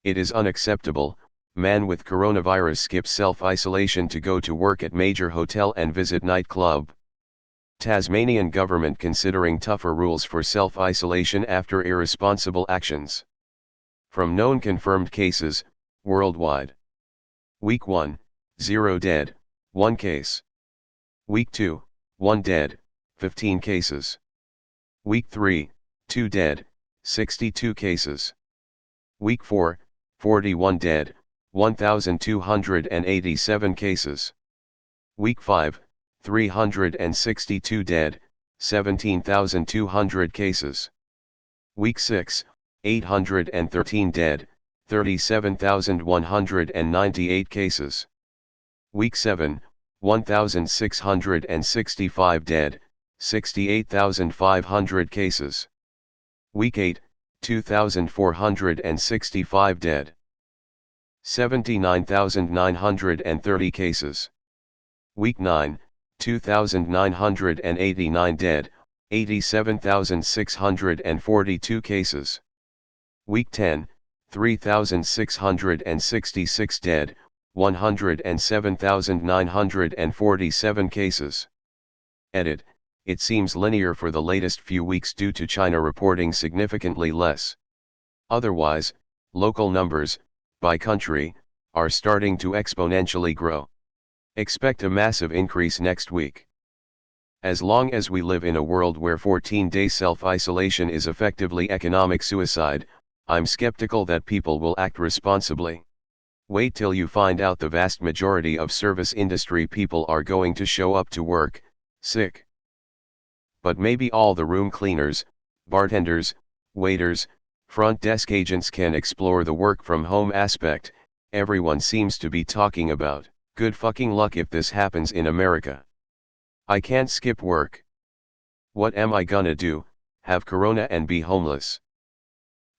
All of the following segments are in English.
It is unacceptable. Man with coronavirus skips self-isolation to go to work at major hotel and visit nightclub. Tasmanian government considering tougher rules for self-isolation after irresponsible actions. From known confirmed cases, worldwide. Week 1, 0 dead, 1 case. Week 2, 1 dead, 15 cases. Week 3, 2 dead, 62 cases. Week 4, 41 dead, 1,287 cases. Week 5, 362 dead, 17,200 cases. Week 6, 813 dead, 37,198 cases. Week 7, 1,665 dead, 68,500 cases. Week 8, 2,465 dead. 79,930 cases. Week 9, 2,989 dead, 87,642 cases. Week 10, 3,666 dead, 107,947 cases. Edit. It seems linear for the latest few weeks due to China reporting significantly less. Otherwise, local numbers, by country, are starting to exponentially grow. Expect a massive increase next week. As long as we live in a world where 14-day self-isolation is effectively economic suicide, I'm skeptical that people will act responsibly. Wait till you find out the vast majority of service industry people are going to show up to work, sick. But maybe all the room cleaners, bartenders, waiters, front desk agents can explore the work from home aspect. Everyone seems to be talking about. Good fucking luck if this happens in America. I can't skip work. What am I gonna do, have corona and be homeless?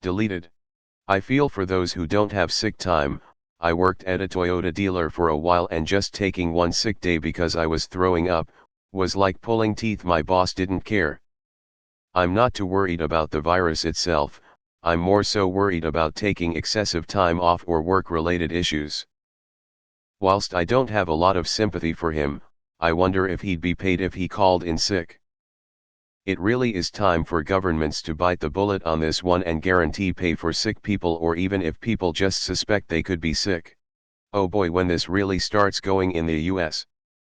Deleted. I feel for those who don't have sick time. I worked at a Toyota dealer for a while and just taking one sick day because I was throwing up was like pulling teeth. My boss didn't care. I'm not too worried about the virus itself, I'm more so worried about taking excessive time off or work-related issues. Whilst I don't have a lot of sympathy for him, I wonder if he'd be paid if he called in sick. It really is time for governments to bite the bullet on this one and guarantee pay for sick people, or even if people just suspect they could be sick. Oh boy, when this really starts going in the US.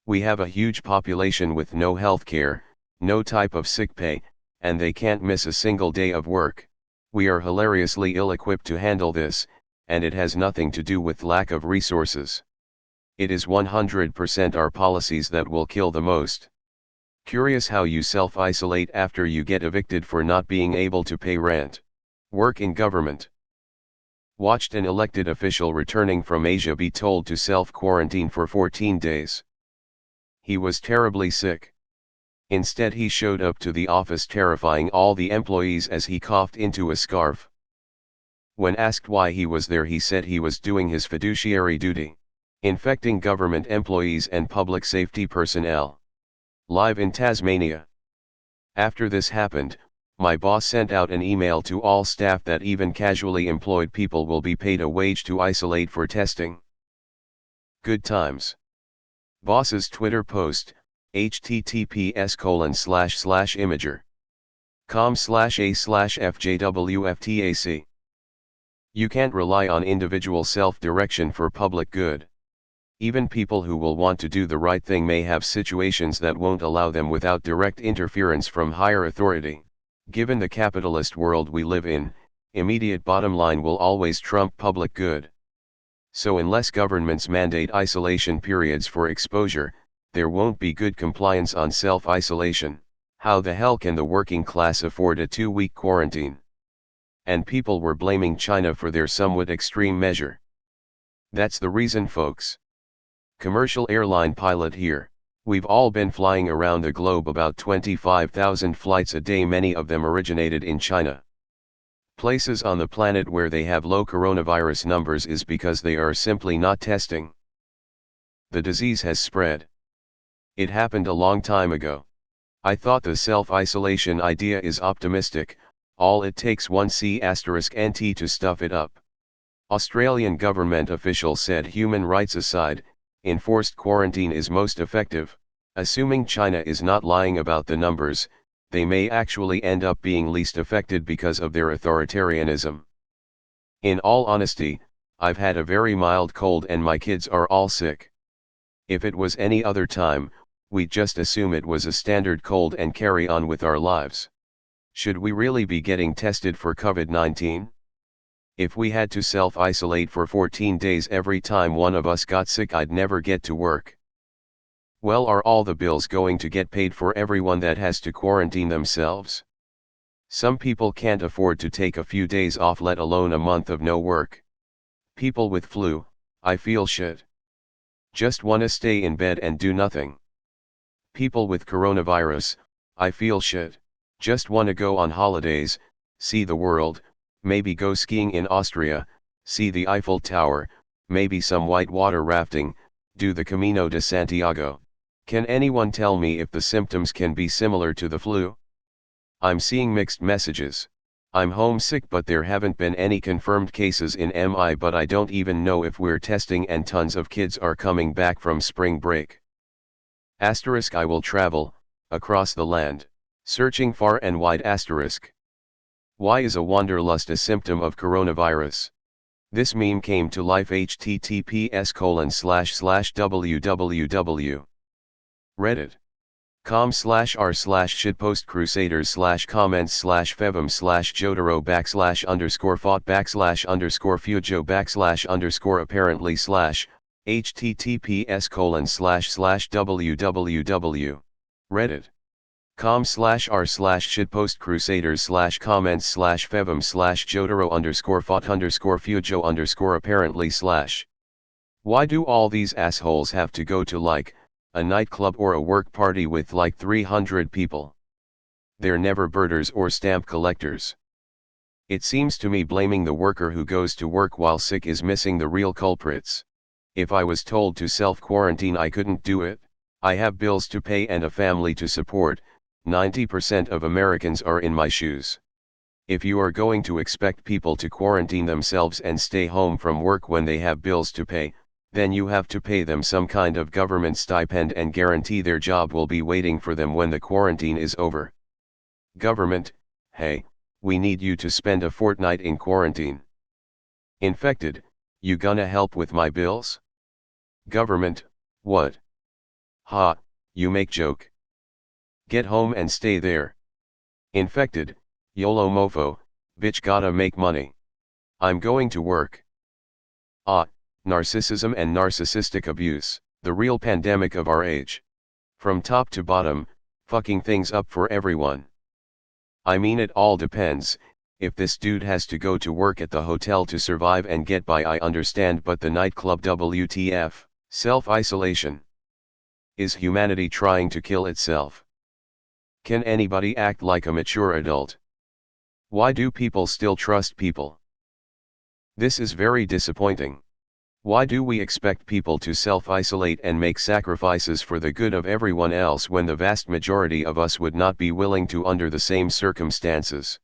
We have a huge population with no health care, no type of sick pay, and they can't miss a single day of work. We are hilariously ill-equipped to handle this, and it has nothing to do with lack of resources. It is 100% our policies that will kill the most. Curious how you self-isolate after you get evicted for not being able to pay rent. Work in government. Watched an elected official returning from Asia be told to self-quarantine for 14 days. He was terribly sick. Instead, he showed up to the office terrifying all the employees as he coughed into a scarf. When asked why he was there, he said he was doing his fiduciary duty, infecting government employees and public safety personnel. Live in Tasmania. After this happened, my boss sent out an email to all staff that even casually employed people will be paid a wage to isolate for testing. Good times. Boss's Twitter post, https://imager.com/a/fjwftac. You can't rely on individual self-direction for public good. Even people who will want to do the right thing may have situations that won't allow them without direct interference from higher authority. Given the capitalist world we live in, immediate bottom line will always trump public good. So unless governments mandate isolation periods for exposure, there won't be good compliance on self-isolation. How the hell can the working class afford a 2-week quarantine? And people were blaming China for their somewhat extreme measure. That's the reason, folks. Commercial airline pilot here. We've all been flying around the globe, about 25,000 flights a day, many of them originated in China. Places on the planet where they have low coronavirus numbers is because they are simply not testing. The disease has spread. It happened a long time ago. I thought the self-isolation idea is optimistic, all it takes one C*NT to stuff it up. Australian government officials said human rights aside, enforced quarantine is most effective. Assuming China is not lying about the numbers, they may actually end up being least affected because of their authoritarianism. In all honesty, I've had a very mild cold and my kids are all sick. If it was any other time, we'd just assume it was a standard cold and carry on with our lives. Should we really be getting tested for COVID-19? If we had to self-isolate for 14 days every time one of us got sick, I'd never get to work. Well, are all the bills going to get paid for everyone that has to quarantine themselves? Some people can't afford to take a few days off, let alone a month of no work. People with flu, I feel shit. Just wanna stay in bed and do nothing. People with coronavirus, I feel shit. Just wanna go on holidays, see the world, maybe go skiing in Austria, see the Eiffel Tower, maybe some whitewater rafting, do the Camino de Santiago. Can anyone tell me if the symptoms can be similar to the flu? I'm seeing mixed messages. I'm homesick, but there haven't been any confirmed cases in MI, but I don't even know if we're testing and tons of kids are coming back from spring break. Asterisk, I will travel, across the land, searching far and wide asterisk. Why is a wanderlust a symptom of coronavirus? This meme came to life https://www. reddit.com/r/shitpostcrusaders/comments/underscore fought/underscore fujo /https://www. reddit.com/r/shitpost-crusaders/comments/fevum/jotaro_fought_fujo_apparently/. Why do all these assholes have to go to like a nightclub or a work party with like 300 people? They're never birders or stamp collectors. It seems to me blaming the worker who goes to work while sick is missing the real culprits. If I was told to self-quarantine, I couldn't do it. I have bills to pay and a family to support. 90% of Americans are in my shoes. If you are going to expect people to quarantine themselves and stay home from work when they have bills to pay, then you have to pay them some kind of government stipend and guarantee their job will be waiting for them when the quarantine is over. Government, hey, we need you to spend a fortnight in quarantine. Infected, you gonna help with my bills? Government, what? Ha, you make joke. Get home and stay there. Infected, YOLO mofo, bitch gotta make money. I'm going to work. Ah, narcissism and narcissistic abuse, the real pandemic of our age. From top to bottom, fucking things up for everyone. I mean, it all depends. If this dude has to go to work at the hotel to survive and get by, I understand, but the nightclub, WTF, self-isolation. Is humanity trying to kill itself? Can anybody act like a mature adult? Why do people still trust people? This is very disappointing. Why do we expect people to self-isolate and make sacrifices for the good of everyone else when the vast majority of us would not be willing to under the same circumstances?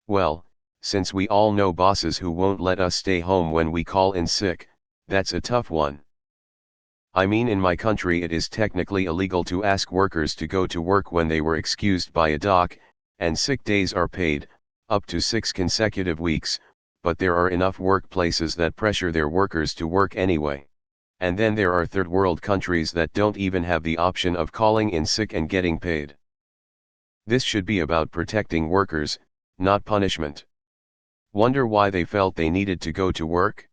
Well, since we all know bosses who won't let us stay home when we call in sick, that's a tough one. I mean, in my country it is technically illegal to ask workers to go to work when they were excused by a doc, and sick days are paid, up to 6 consecutive weeks, but there are enough workplaces that pressure their workers to work anyway. And then there are third world countries that don't even have the option of calling in sick and getting paid. This should be about protecting workers, not punishment. Wonder why they felt they needed to go to work?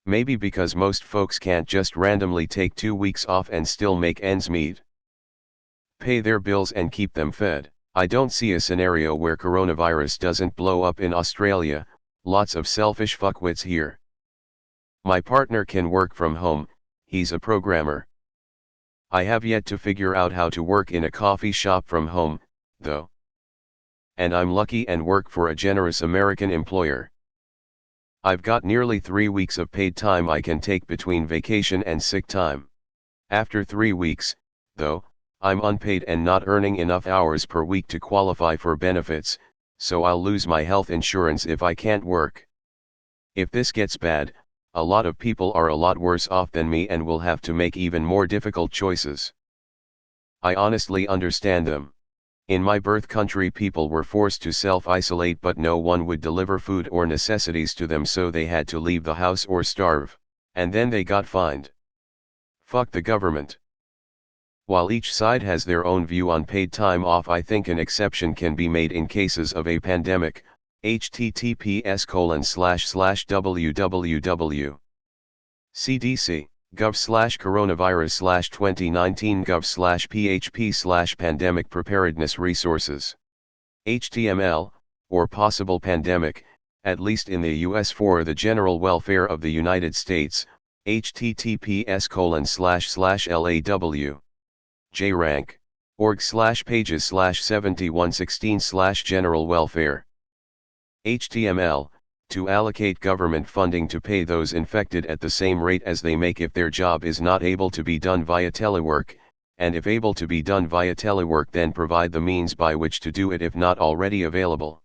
Maybe because most folks can't just randomly take 2 weeks off and still make ends meet. Pay their bills and keep them fed. I don't see a scenario where coronavirus doesn't blow up in Australia. Lots of selfish fuckwits here. My partner can work from home, he's a programmer. I have yet to figure out how to work in a coffee shop from home, though. And I'm lucky and work for a generous American employer. I've got nearly 3 weeks of paid time I can take between vacation and sick time. After 3 weeks, though, I'm unpaid and not earning enough hours per week to qualify for benefits, so I'll lose my health insurance if I can't work. If this gets bad, a lot of people are a lot worse off than me and will have to make even more difficult choices. I honestly understand them. In my birth country, people were forced to self-isolate, but no one would deliver food or necessities to them, so they had to leave the house or starve, and then they got fined. Fuck the government. While each side has their own view on paid time off, I think an exception can be made in cases of a pandemic. https://www. cdc.gov/coronavirus/2019 gov/php/pandemic preparedness resources. HTML, or possible pandemic, at least in the US for the general welfare of the United States, https://law. JRank. org/pages/7116/general welfare. HTML, to allocate government funding to pay those infected at the same rate as they make if their job is not able to be done via telework, and if able to be done via telework, then provide the means by which to do it if not already available.